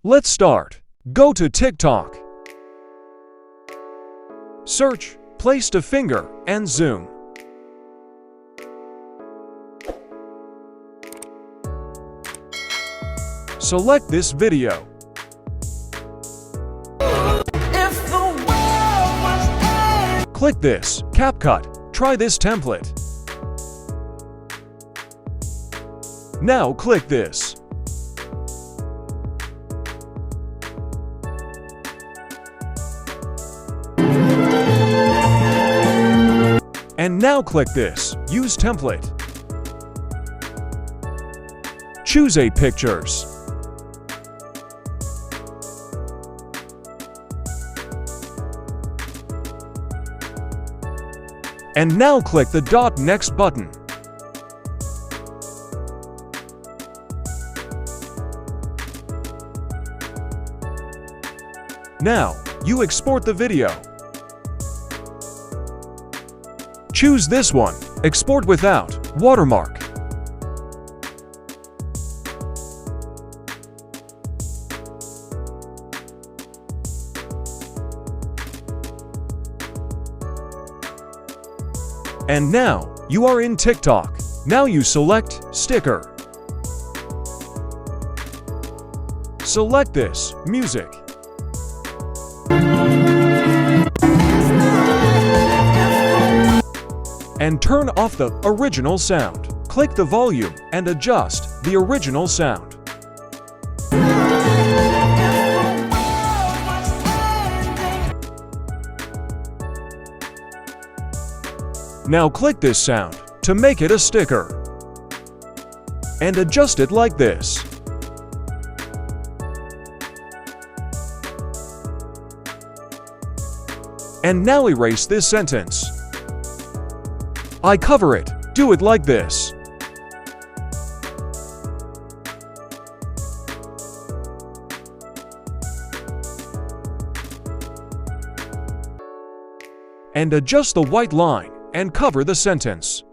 Let's start. Go to TikTok. Search, place to finger, and zoom. Select this video. Click this, CapCut. Try this template. Now click this. And now click this, Use Template. Choose 8 pictures. And now click the Next button. Now, you export the video. Choose this one, Export Without Watermark. And now, you are in TikTok. Now you select Sticker. Select this, Music. And turn off the original sound. Click the volume and adjust the original sound. Now click this sound to make it a sticker. And adjust it like this. And now erase this sentence. I cover it. Do it like this. And adjust the white line and cover the sentence.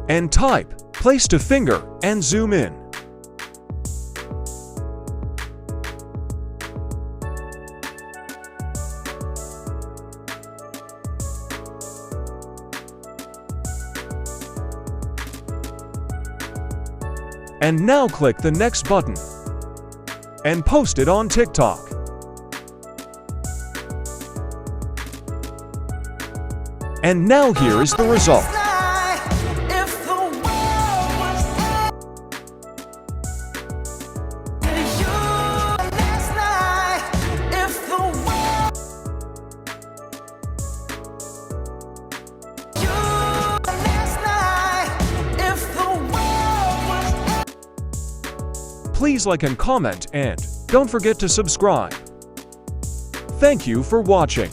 And type, place to finger, and zoom in. And now click the Next button and post it on TikTok. And now here is the result. Please like and comment, and don't forget to subscribe. Thank you for watching.